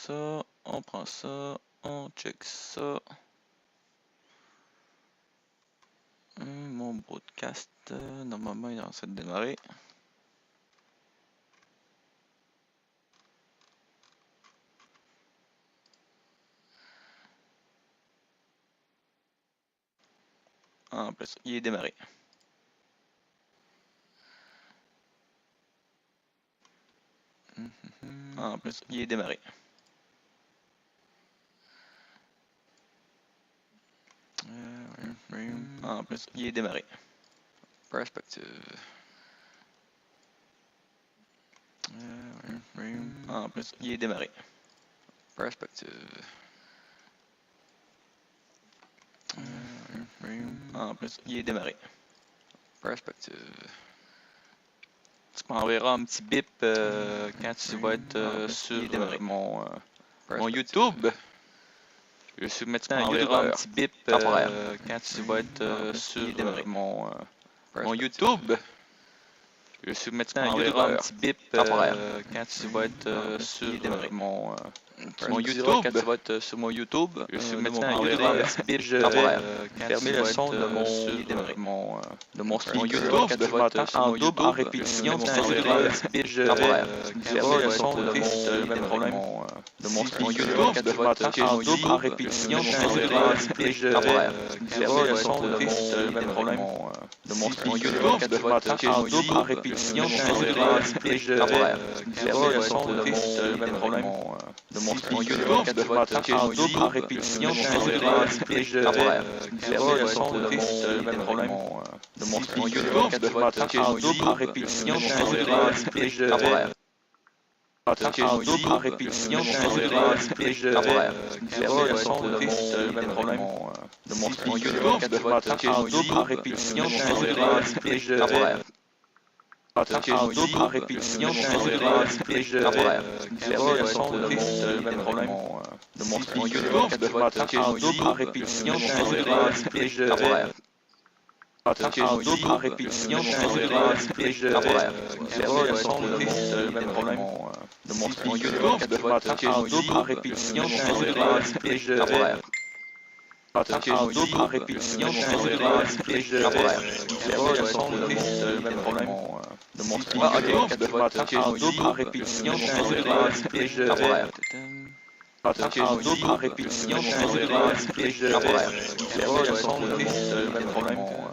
ça, on check ça. Mon broadcast, normalement il est en train de démarrer. En plus, il est démarré. En plus, il est démarré. En plus, il est démarré. Perspective. En plus, il est démarré. Perspective. En plus, il est démarré. Perspective. Tu m'enverras un petit bip quand tu vas être sur mon YouTube. Je suis maintenant un petit bip quand tu vas être sur mon YouTube. Je suis maintenant un petit bip quand tu vas être sur mon YouTube. Quand tu vas être sur mon YouTube, je suis maintenant un petit bip. Fermez le son de mon YouTube. Quand tu vas être en double, en répétition, tu fermez le son de le même problème de mon YouTube. Quand tu vas être en double, en répétition, tu fermez le son de le même problème de mon YouTube. Quand tu vas être en double, en répétition, tu fermez le son de le même problème de mon YouTube. Quand tu vas être en double, en répétition, tu fermez le son de le même problème de mon YouTube. Quand tu vas être en double, en répétition, tu fermez le en répétition, tu fermez le son de le même problème de mon YouTube. Quand tu vas être en double, en répétition, tu fermez le en répétition, tu fermez le son de le même problème de mon YouTube. Quand tu vas être en double, en répétition, tu fermez le en répétition, tu fermez le son de le même problème de mon YouTube. Quand tu vas être en double, en répétition, tu fermez le en répétition, tu fermez le son de le même problème de mon YouTube. Quand tu vas être en double, en répétition, tu fermez le en répétition, tu fermez le son de le même problème de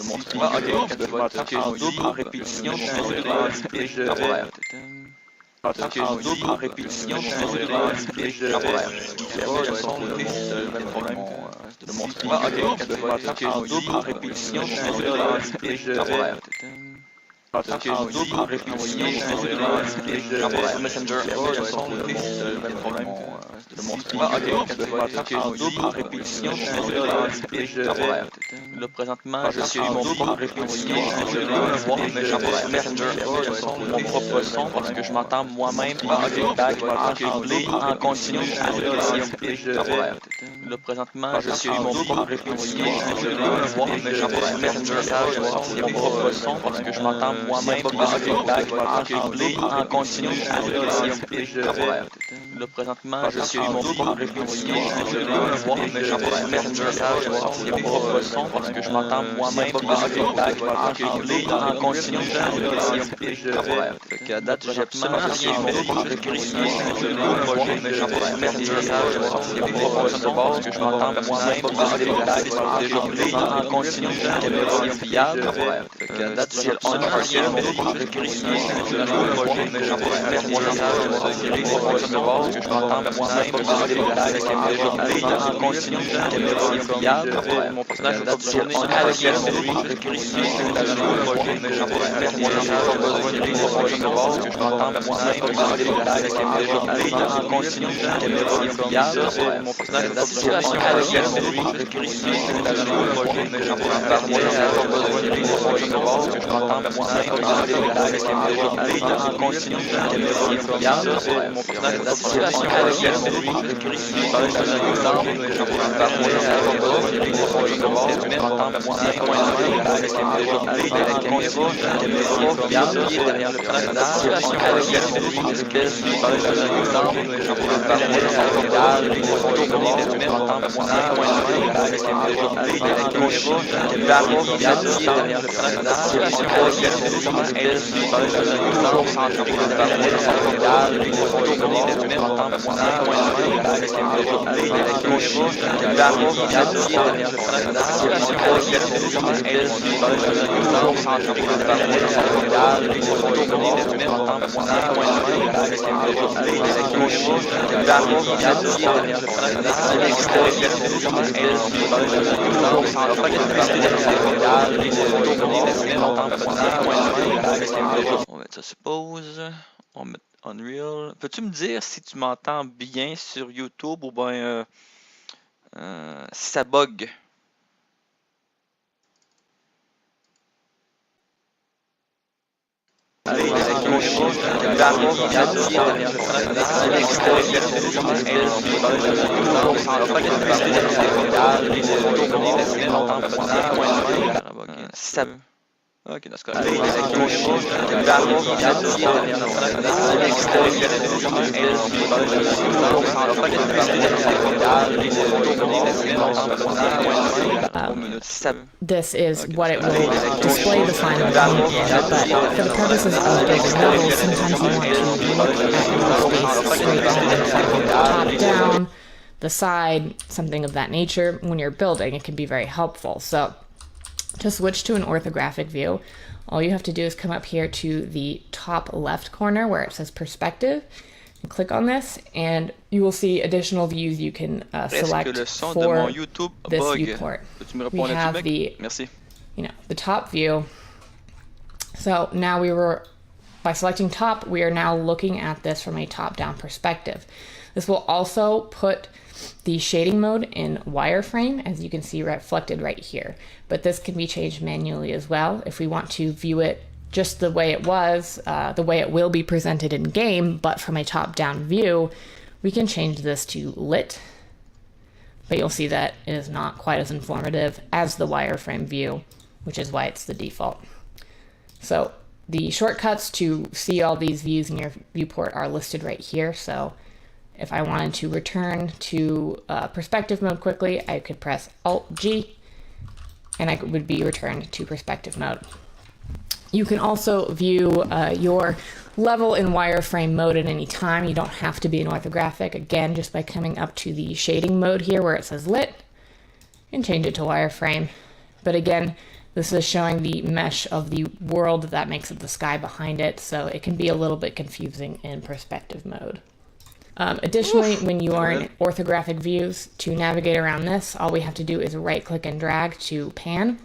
mon YouTube. Quand tu vas être en double, en répétition, tu fermez le en double, en répétition, tu fermez le son de le même problème de mon YouTube. Quand tu vas être en double, en répétition, tu fermez le en double, en répétition, tu fermez le Messenger, son de le même problème de mon YouTube. Quand tu vas être en double, en répétition, tu fermez le présentement, je suis mon propre répétition, je veux voir Messenger, mon propre son, parce que je m'entends moi-même en feedback, en continu à répétition. Le présentement, je suis mon propre répétition, je veux voir Messenger, mon propre son, parce que je m'entends moi-même en feedback, en continu à répétition. Le présentement, je suis mon propre répétition, je veux voir Messenger, mon propre son, parce que je m'entends moi-même en feedback, en continu à répétition. À date, j'ai absolument rien mon propre répétition, je veux voir Messenger, mon propre son, parce que je m'entends moi-même en feedback, en continu à répétition fiable. À date, j'ai absolument rien mon propre répétition, je veux voir Messenger, parce que je m'entends moi-même en feedback, en continu à répétition fiable. Mon personnage va tourner avec elle, mon propre répétition, je veux voir Messenger, parce que je m'entends moi-même en feedback, en continu à répétition fiable. Mon personnage va tourner avec elle, mon propre répétition, je veux voir Messenger, parce que je m'entends moi-même en feedback, en continu à répétition fiable. Mon personnage va tourner situation à laquelle on peut sécuriser par exemple que je pourrais me permettre on va mettre ça sur pause. On va mettre Unreal. Peux-tu me dire si tu m'entends bien sur YouTube ou bien si ça bug? Ok, that's good. This is what it will display the final image, but for the purposes of building levels, sometimes you want to look at your space straight on, top down, the side, something of that nature. When you're building, it can be very helpful. So to switch to an orthographic view, all you have to do is come up here to the top left corner where it says perspective and click on this, and you will see additional views you can select for this viewport. We have the, the top view. So now by selecting top, we are now looking at this from a top-down perspective. This will also put the shading mode in wireframe, as you can see reflected right here. But this can be changed manually as well. If we want to view it just the way it was, the way it will be presented in game, but from a top-down view, we can change this to lit. But you'll see that it is not quite as informative as the wireframe view, which is why it's the default. So the shortcuts to see all these views in your viewport are listed right here. So if I wanted to return to perspective mode quickly, I could press Alt-G, and I would be returned to perspective mode. You can also view your level in wireframe mode at any time. You don't have to be in orthographic. Again, just by coming up to the shading mode here where it says lit, and change it to wireframe. But again, this is showing the mesh of the world that makes up the sky behind it, so it can be a little bit confusing in perspective mode. Additionally, when you are in orthographic views, to navigate around this, all we have to do is right-click and drag to pan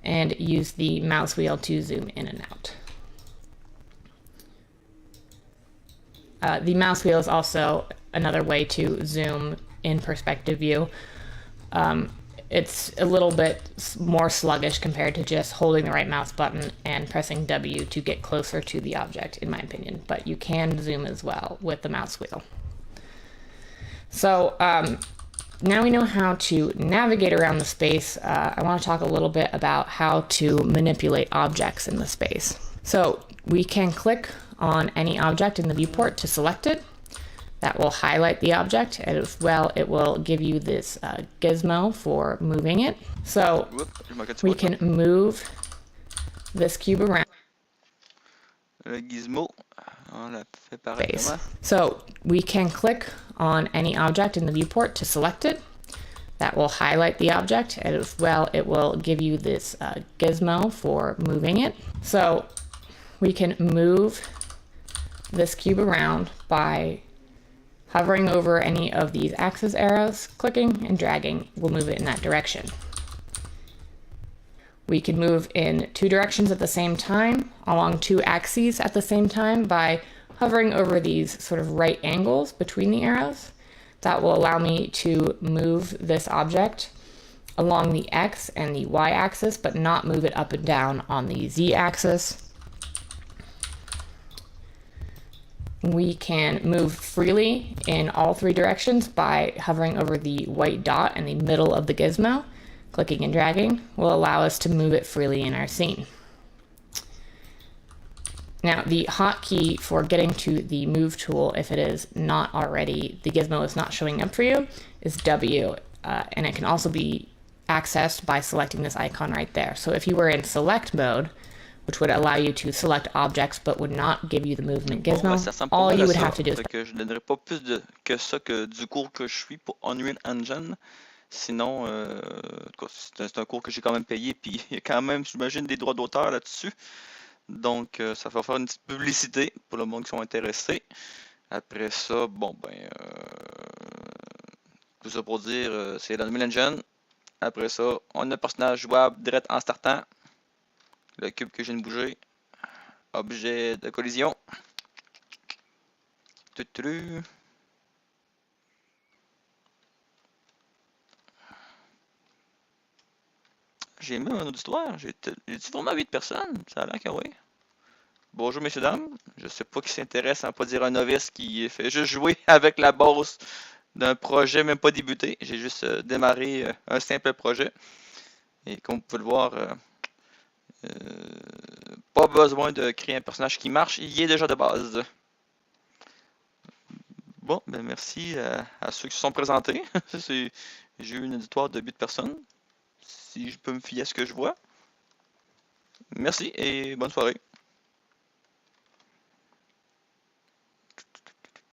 and use the mouse wheel to zoom in and out. The mouse wheel is also another way to zoom in perspective view. It's a little bit more sluggish compared to just holding the right mouse button and pressing W to get closer to the object, in my opinion, but you can zoom as well with the mouse wheel. So now we know how to navigate around the space. I want to talk a little bit about how to manipulate objects in the space. So we can click on any object in the viewport to select it. That will highlight the object, and as well it will give you this gizmo for moving it. So we can move this cube around. So we can click on any object in the viewport to select it. That will highlight the object, and as well it will give you this gizmo for moving it. So we can move this cube around by hovering over any of these axis arrows, clicking and dragging will move it in that direction. We can move in two directions at the same time, along two axes at the same time by hovering over these sort of right angles between the arrows. That will allow me to move this object along the X and the Y axis, but not move it up and down on the Z axis. we can move freely in all three directions by hovering over the white dot in the middle of the gizmo. Clicking and dragging will allow us to move it freely in our scene. Now, the hotkey for getting to the move tool, if it is not already, the gizmo is not showing up for you, is W, and it can also be accessed by selecting this icon right there. So if you were in select mode, which would allow you to select objects but would not give you the movement gizmo, all you would have to do is... Je ne donnerai pas plus que ça que du cours que je suis pour Unreal Engine. Sinon, c'est un cours que j'ai quand même payé, puis il y a quand même, j'imagine, des droits d'auteur là-dessus. Donc, ça va faire une petite publicité pour le monde qui sont intéressés. Après ça, bon, tout ça pour dire, c'est dans Unreal Engine. Après ça, on a un personnage jouable direct en startant. Le cube que je viens de bouger. Objet de collision. J'ai mis un auditoire. J'ai-tu vraiment 8 personnes? Ça a l'air que oui. Bonjour messieurs dames. Je sais pas qui s'intéresse à ne pas dire un novice qui fait juste jouer avec la base d'un projet même pas débuté. J'ai juste démarré un simple projet. Et comme vous pouvez le voir, pas besoin de créer un personnage qui marche, il y est déjà de base. Bon, ben merci à ceux qui se sont présentés. J'ai eu une auditoire de 8 personnes. Si je peux me fier à ce que je vois. Merci et bonne soirée.